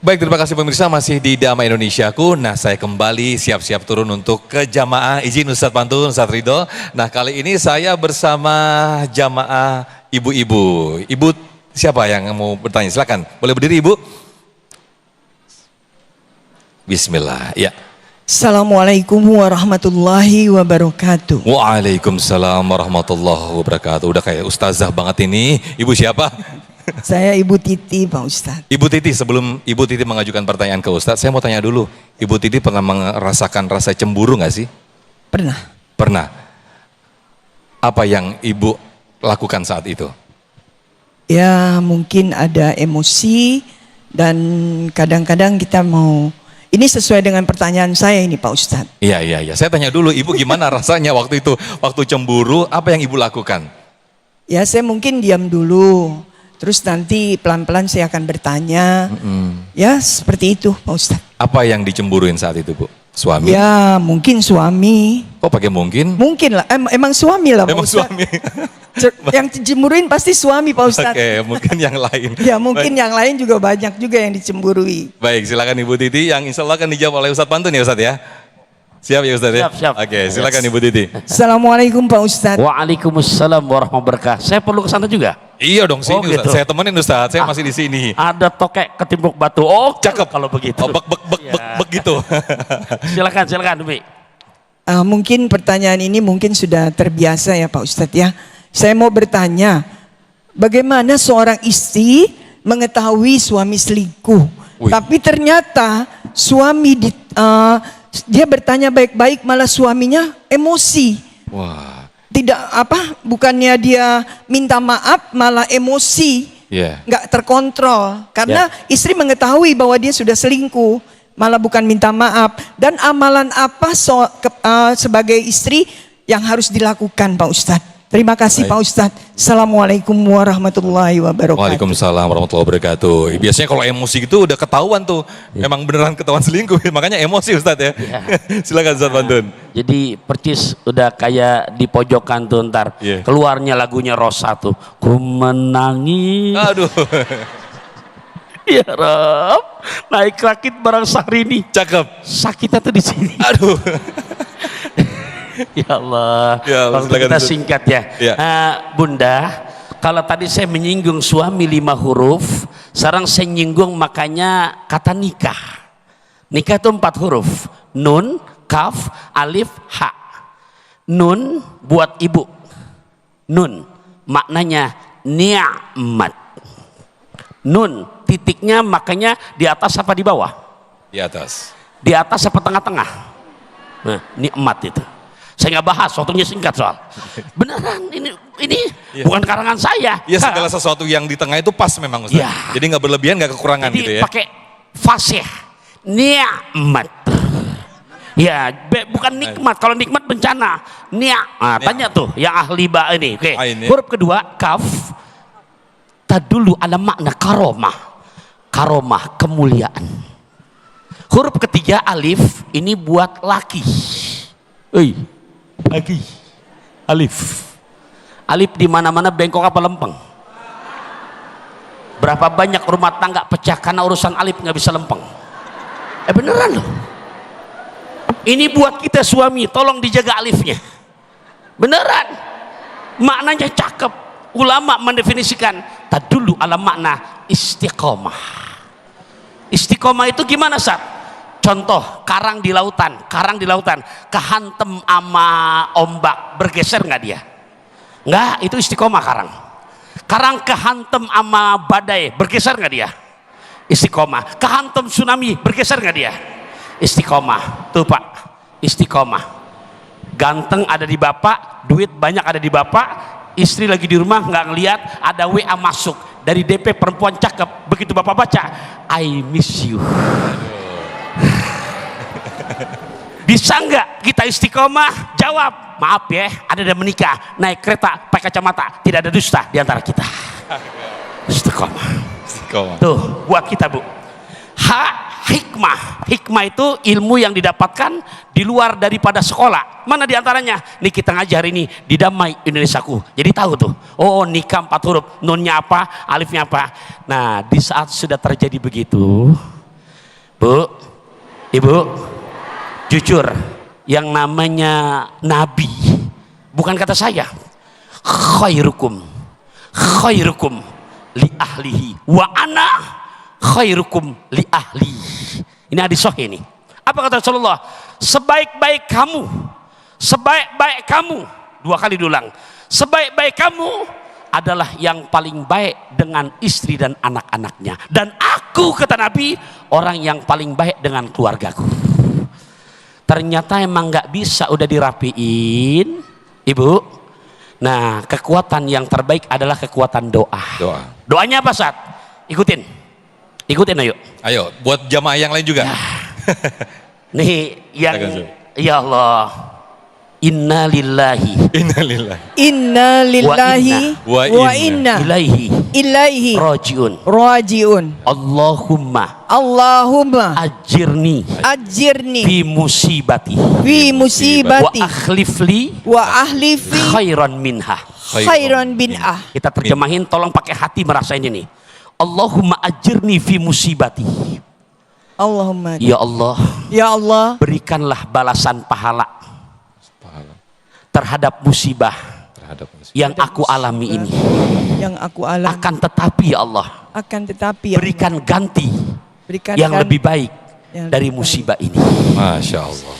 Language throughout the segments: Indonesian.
Baik, terima kasih pemirsa, masih di Damai Indonesiaku. Nah, saya kembali siap-siap turun untuk ke jamaah. Izin Ustadz Pantun, Ustadz Ridho. Nah, kali ini saya bersama jamaah ibu-ibu. Ibu siapa yang mau bertanya? Silakan, boleh berdiri Ibu? Bismillah, ya. Assalamualaikum warahmatullahi wabarakatuh. Waalaikumsalam warahmatullahi wabarakatuh. Udah kayak ustazah banget ini. Ibu siapa? Saya Ibu Titi, Pak Ustadz. Ibu Titi, sebelum Ibu Titi mengajukan pertanyaan ke Ustadz, saya mau tanya dulu. Ibu Titi pernah merasakan rasa cemburu nggak sih? Pernah. Pernah. Apa yang Ibu lakukan saat itu? Ya mungkin ada emosi dan kadang-kadang kita mau, ini sesuai dengan pertanyaan saya ini Pak Ustadz. Iya. Saya tanya dulu, Ibu gimana rasanya waktu itu? Waktu cemburu, apa yang Ibu lakukan? Ya saya mungkin diam dulu. Terus nanti pelan-pelan saya akan bertanya. Ya seperti itu Pak Ustadz. Apa yang dicemburuin saat itu Bu? Suami? Ya mungkin suami. Kok pakai mungkin? Mungkin lah, emang suami lah Pak Emang Ustadz. suami? Yang dicemburuin pasti suami Pak Ustadz. Oke, mungkin yang lain. Ya mungkin Baik. yang lain juga banyak juga yang dicemburui. Baik, silakan Ibu Titi, yang insya Allah akan dijawab oleh Ustadz Pantun ya Ustadz ya? Siap ya Ustadz ya? Siap. Oke, silakan Ibu Titi. Assalamualaikum Pak Ustadz. Waalaikumsalam warahmatullahi wabarakatuh. Saya perlu ke sana juga? Iya dong, sini gitu. Ustadz. Saya temenin Ustadz, saya masih di sini. Ada tokek ketimbuk batu. Oh, Cakep. kalau begitu. Oh, bek gitu. Silakan Umi. Mungkin pertanyaan ini mungkin sudah terbiasa ya Pak Ustadz ya. Saya mau bertanya, bagaimana seorang istri mengetahui suami selingkuh, tapi ternyata suami dia bertanya baik-baik, malah suaminya emosi. Wah. Tidak bukannya dia minta maaf, malah emosi. Nggak terkontrol. Karena istri mengetahui bahwa dia sudah selingkuh, malah bukan minta maaf. Dan amalan apa sebagai istri yang harus dilakukan Pak Ustadz? Terima kasih Pak Ustadz. Assalamualaikum warahmatullahi wabarakatuh. Waalaikumsalam warahmatullahi wabarakatuh. Biasanya kalau emosi gitu udah ketahuan tuh. Emang beneran ketahuan selingkuh, makanya emosi Ustadz ya. Silakan Ustadz Pantun. Jadi percis udah kayak di pojokan tuh ntar. Keluarnya lagunya Rosa tuh. Ku menangis. Aduh. Ya Rob, naik rakit barang Syahrini. Cakep. Sakitnya tuh di sini. Aduh. Ya Allah. Waktu kita singkat ya. Bunda, kalau tadi saya menyinggung suami 5 huruf, sekarang saya nyinggung makanya kata nikah. Nikah itu 4 huruf. Nun, kaf, alif, ha. Nun buat ibu. Nun maknanya ni'mat. Nun titiknya makanya di atas apa di bawah? Di atas. Di atas apa tengah-tengah? Nah, nikmat itu. Saya nggak bahas, waktunya singkat soal. Beneran, ini bukan karangan saya. Ya segala sesuatu yang di tengah itu pas memang Ustaz. Jadi nggak berlebihan, nggak kekurangan. Jadi gitu ya. pakai fasih, ni'mat. Ya, bukan nikmat. Kalau nikmat bencana. Tanya tuh yang ahli ini. Oke. Huruf kedua kaf. Tadulu ala makna karomah. Karomah kemuliaan. Huruf ketiga alif ini buat laki. Lagi alif di mana-mana bengkok apa lempeng. Berapa banyak rumah tangga pecah karena urusan alif nggak bisa lempeng. Beneran loh. Ini buat kita suami, tolong dijaga alifnya. Beneran, maknanya cakep. Ulama mendefinisikan tadulu ala makna istiqomah. Istiqomah itu gimana Sat? Contoh, karang di lautan, kehantem ama ombak, bergeser nggak dia? Nggak, itu istiqomah karang. Karang kehantem ama badai, bergeser nggak dia? Istiqomah. Kehantem tsunami, bergeser nggak dia? Istiqomah. Tuh Pak, istiqomah. Ganteng ada di bapak, duit banyak ada di bapak, istri lagi di rumah nggak ngelihat, ada WA masuk dari DP perempuan cakep, begitu bapak baca, I miss you. Bisa nggak kita istiqomah? Jawab, maaf ya, ada yang menikah naik kereta pakai kacamata, tidak ada dusta di antara kita. Istiqomah. Tuh buat kita Bu. Hikmah itu ilmu yang didapatkan di luar daripada sekolah. Mana diantaranya? Nih kita ngajar ini di Damai Indonesiaku. Jadi tahu tuh. Oh nikah 4 huruf, nunnya apa, alifnya apa. Nah di saat sudah terjadi begitu, Bu, Ibu, jujur, yang namanya Nabi, bukan kata saya, khairukum li ahlihi wa ana khairukum li ahli. Ini hadis sahih ini. Apa kata Rasulullah? Sebaik-baik kamu, dua kali diulang, sebaik-baik kamu adalah yang paling baik dengan istri dan anak-anaknya, dan aku, kata Nabi, orang yang paling baik dengan keluargaku. Ternyata emang nggak bisa, udah dirapiin, Ibu. Nah, kekuatan yang terbaik adalah kekuatan doa. Doanya apa, Sat? Ikutin ayo. Ayo, buat jamaah yang lain juga. Nih yang, ya Allah, inna lillahi wa inna ilaihi rajiun. Allahumma ajirni fi musibati wa akhlifli khairan minha. Kita terjemahin, tolong pakai hati merasain ini. Allahumma ajirni fi musibati. Allahumma, ya Allah, berikanlah balasan pahala terhadap musibah yang aku alami ini. Akan tetapi ya Allah, berikan ganti yang lebih baik dari musibah ini. Masya Allah,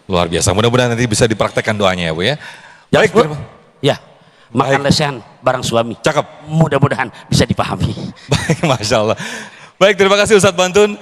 luar biasa. Mudah-mudahan nanti bisa dipraktekkan doanya ya Bu ya. Baik, ya, makan lesehan bareng suami. Cakep. Mudah-mudahan bisa dipahami. Baik, Masya Allah. Baik, terima kasih Ustadz Bantun.